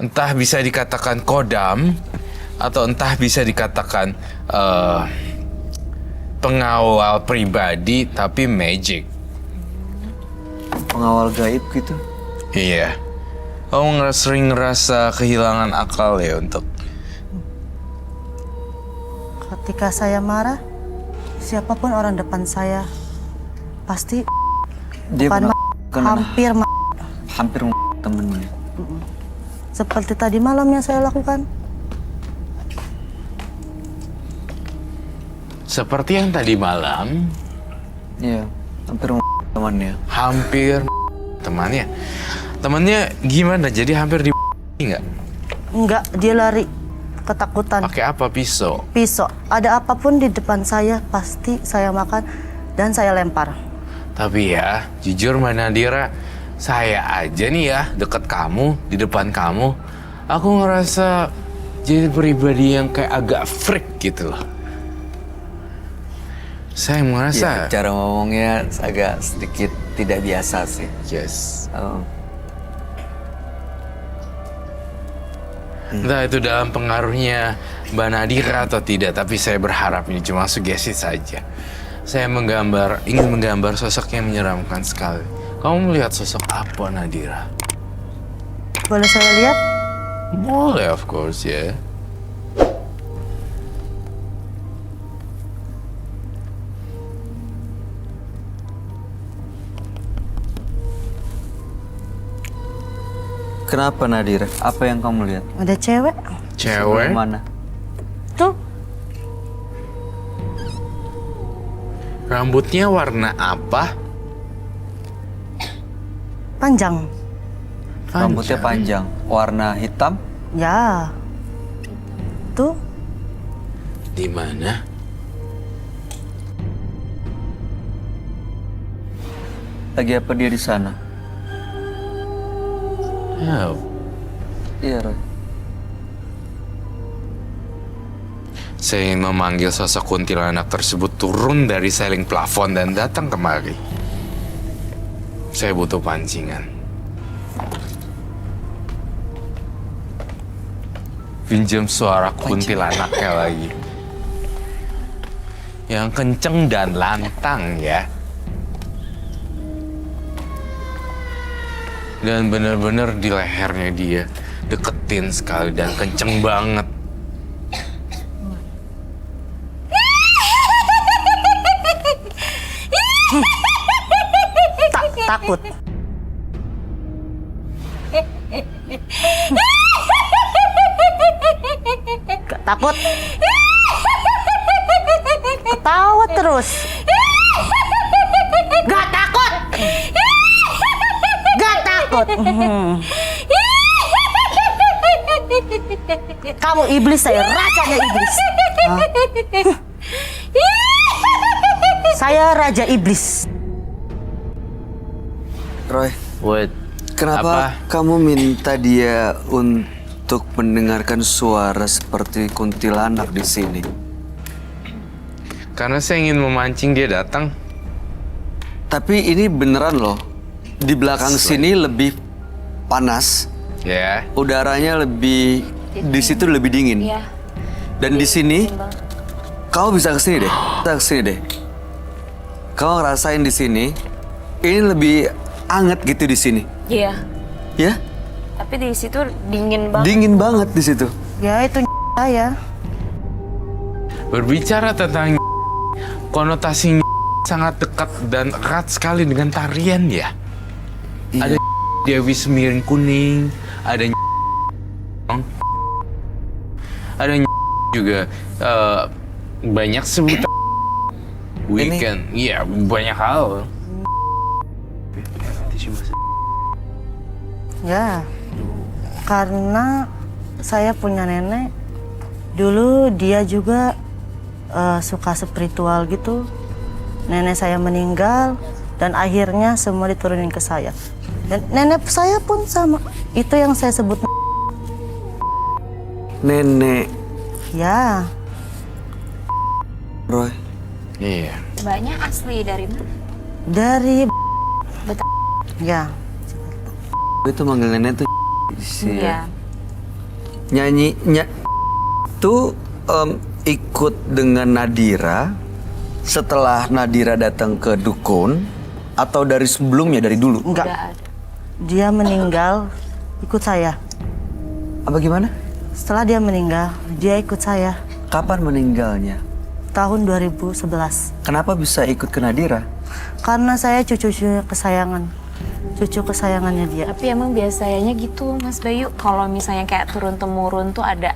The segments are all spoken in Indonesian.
entah bisa dikatakan kodam atau entah bisa dikatakan pengawal pribadi tapi magic. Pengawal gaib gitu? Iya. Kamu sering ngerasa kehilangan akal ya untuk... Ketika saya marah, siapapun orang depan saya pasti Dia bukan hampir hampir temennya. seperti tadi malam yang saya lakukan. Seperti yang tadi malam, Iya, hampir temannya. hampir temannya. Temannya gimana? Jadi hampir di nggak? Enggak, dia lari ketakutan. Pakai apa? Pisau? Pisau, ada apapun di depan saya pasti saya makan dan saya lempar. Tapi ya, jujur Mbak Nadira, saya aja nih ya deket kamu, di depan kamu, aku ngerasa jadi pribadi yang kayak agak freak gitu loh. Saya merasa... Ya, cara ngomongnya agak sedikit tidak biasa sih. Yes. Oh. Entah itu dalam pengaruhnya Mbak Nadira atau tidak, tapi saya berharap ini cuma sugesti saja. Saya ingin menggambar sosok yang menyeramkan sekali. Kamu melihat sosok apa, Nadira? Boleh saya lihat? Boleh, of course, ya. Kenapa Nadira? Apa yang kamu lihat? Ada cewek. Cewek? Mana? Tuh, Rambutnya warna apa? panjang. Rambutnya panjang, warna hitam. Ya. Tuh, Di mana? Lagi apa dia di sana? Oh. Iya, Roy. Saya ingin memanggil sosok kuntilanak tersebut turun dari seling plafon dan datang kemari. Saya butuh pancingan. Pinjam suara kuntilanaknya lagi. Yang kenceng dan lantang ya. Dan bener-bener di lehernya dia. Deketin sekali dan kenceng banget. takut. Gak takut. Ketawa terus. Gak takut. Gak takut. Kamu iblis, saya rajanya iblis. Saya raja iblis. Roy, What? kenapa Apa? kamu minta dia untuk mendengarkan suara seperti kuntilanak di sini? Karena saya ingin memancing dia datang. Tapi ini beneran loh. Di belakang sini lebih panas, Ya. udaranya lebih di situ lebih dingin. Iya. Dan di sini kamu bisa kesini deh, bisa kesini deh. Kamu ngerasain di sini, ini lebih anget gitu di sini, Iya. ya? Tapi di situ dingin banget. Dingin banget di situ. Ya itu saya. Berbicara tentang konotasi sangat dekat dan erat sekali dengan tarian ya. Iya. Ada Dewi Semiring Kuning, ada juga banyak sebutan weekend. Iya, banyak hal. Ya, karena saya punya nenek. Dulu dia juga suka spiritual gitu. Nenek saya meninggal dan akhirnya semua diturunin ke saya. Dan nenek saya pun sama. Itu yang saya sebut. Nenek Ya, Roy. Iya. Banyak asli dari mana? dari Betul. ya. Itu manggil nenek tuh sih. Iya. Nyanyinya tuh ikut dengan Nadira setelah Nadira datang ke dukun atau dari sebelumnya, dari dulu? Enggak. Udah ada. Dia meninggal ikut saya. Apa gimana? Setelah dia meninggal, dia ikut saya. Kapan meninggalnya? Tahun 2011. Kenapa bisa ikut ke Nadira? Karena saya cucu kesayangan. Cucu kesayangannya dia. Tapi emang biasanya gitu Mas Bayu, kalau misalnya kayak turun-temurun tuh ada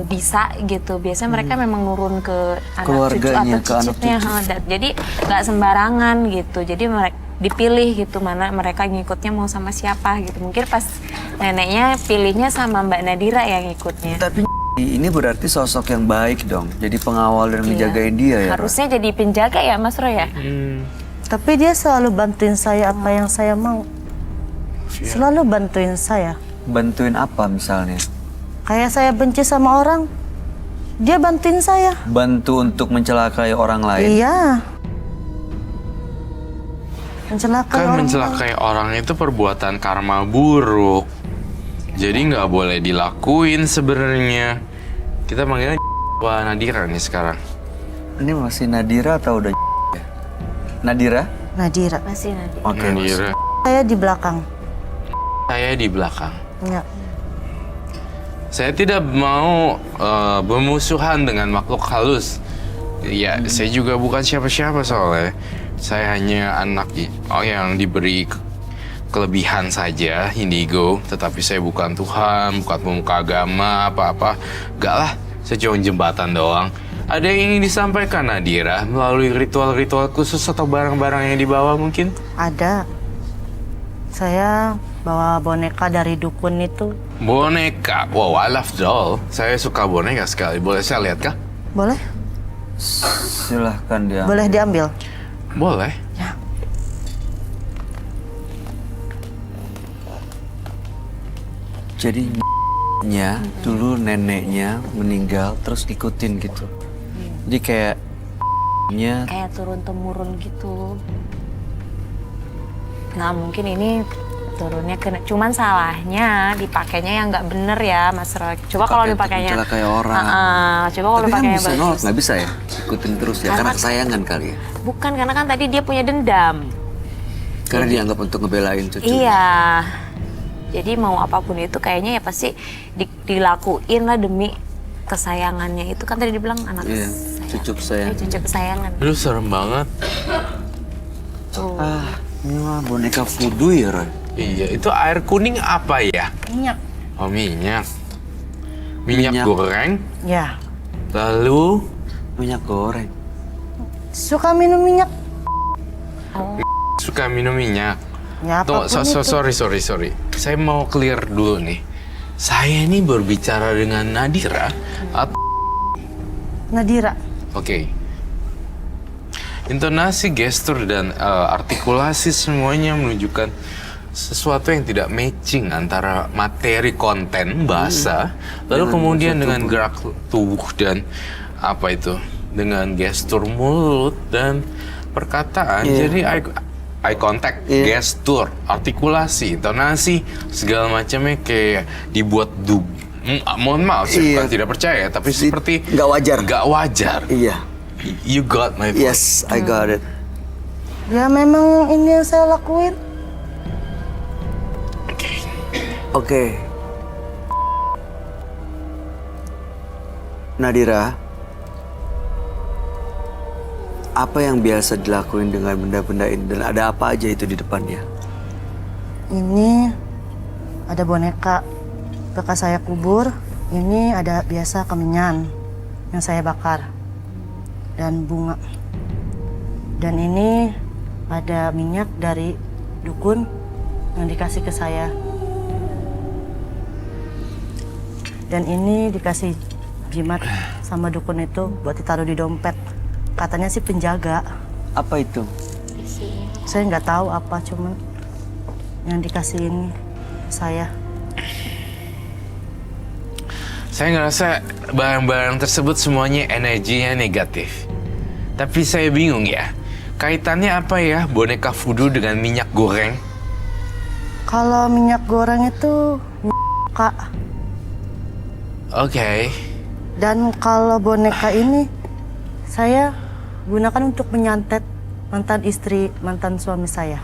bisa gitu. Biasanya mereka memang nurun ke anak Keluarganya, cucu ke atau anak cicitnya. cucu. Jadi nggak sembarangan gitu. Jadi mereka dipilih gitu mana mereka ngikutnya mau sama siapa gitu. Mungkin pas neneknya pilihnya sama Mbak Nadira yang ikutnya. Tapi ini berarti sosok yang baik dong. Jadi pengawal dan ngejagain dia ya. Harusnya jadi penjaga ya Mas Roy ya? Tapi dia selalu bantuin saya apa yang saya mau. Selalu bantuin saya. Bantuin apa misalnya? Kayak saya benci sama orang, dia bantuin saya. Bantu untuk mencelakai orang lain. Iya. Mencelakai Kan orang. mencelakai orang itu perbuatan karma buruk. Jadi nggak boleh dilakuin sebenarnya. Kita manggilnya Pak Nadira nih sekarang. Ini masih Nadira atau udah ya? Nadira? Nadira. Masih nanti. Oke, Mas. Nadira. Saya di belakang. Saya di belakang. Ya. Saya tidak mau bermusuhan dengan makhluk halus. Ya, saya juga bukan siapa-siapa soalnya. Saya hanya anak yang diberi kelebihan saja, indigo. Tetapi saya bukan Tuhan, bukan pemuka agama, apa-apa. Enggak lah, saya cuma jembatan doang. Ada yang ingin disampaikan Nadira melalui ritual-ritual khusus atau barang-barang yang dibawa mungkin? Ada. Saya bawa boneka dari dukun itu. Boneka. Wow, I love doll. Saya suka boneka sekali. Boleh saya lihat kah? Boleh? Silahkan dia. Boleh diambil? Boleh. Ya. Jadi nya dulu neneknya meninggal terus ikutin gitu. Jadi kayak nya Kayak turun-temurun gitu. Nah mungkin ini turunnya kena, cuman salahnya dipakainya yang nggak bener ya Mas Roy. Coba kalau dipakainya mencelakai orang. coba kalau Tapi kan dipakainya bisa nolak, bagus. nggak bisa ya? Ikutin terus ya, karena kesayangan kali ya. Bukan, karena kan tadi dia punya dendam. Karena dianggap untuk ngebelain cucu. Iya. Jadi mau apapun itu kayaknya ya pasti dilakuin lah demi kesayangannya. Itu kan tadi dibilang anak Iya, cucu kesayangan. cucu kesayangan. Aduh, serem banget. Tuh. Ah, ini mah boneka voodoo ya, Roy? Iya, itu air kuning apa ya? Minyak. Oh, minyak. Minyak Minyak. goreng. Ya. Lalu Minyak goreng. Suka minum minyak? suka minum minyak. Ya Tuh, apapun itu. sorry. Saya mau clear dulu nih. Saya ini berbicara dengan Nadira. Nadira. Oke. Intonasi, gestur, dan artikulasi semuanya menunjukkan sesuatu yang tidak matching antara materi konten bahasa, lalu kemudian dengan gerak tubuh dan apa itu, dengan gestur mulut dan perkataan. Jadi eye contact, gestur, artikulasi, intonasi, segala macamnya kayak dibuat mohon maaf, saya bukan tidak percaya, tapi seperti nggak wajar. Nggak wajar. Iya. You got my point. Yes, I got it. Ya memang ini yang saya lakuin. Oke. Nadira, apa yang biasa dilakuin dengan benda-benda ini dan ada apa aja itu di depannya? Ini ada boneka bekas saya kubur. Ini ada biasa kemenyan yang saya bakar dan bunga. Dan ini ada minyak dari dukun yang dikasih ke saya. Dan ini dikasih jimat sama dukun itu buat ditaruh di dompet. Katanya sih penjaga. Apa itu? Saya nggak tahu apa, cuman yang dikasih ini saya. Saya ngerasa barang-barang tersebut semuanya energinya negatif. Tapi saya bingung ya, kaitannya apa ya boneka voodoo dengan minyak goreng? Kalau minyak goreng itu Kak. Oke. Dan kalau boneka ini saya gunakan untuk menyantet mantan istri, mantan suami saya.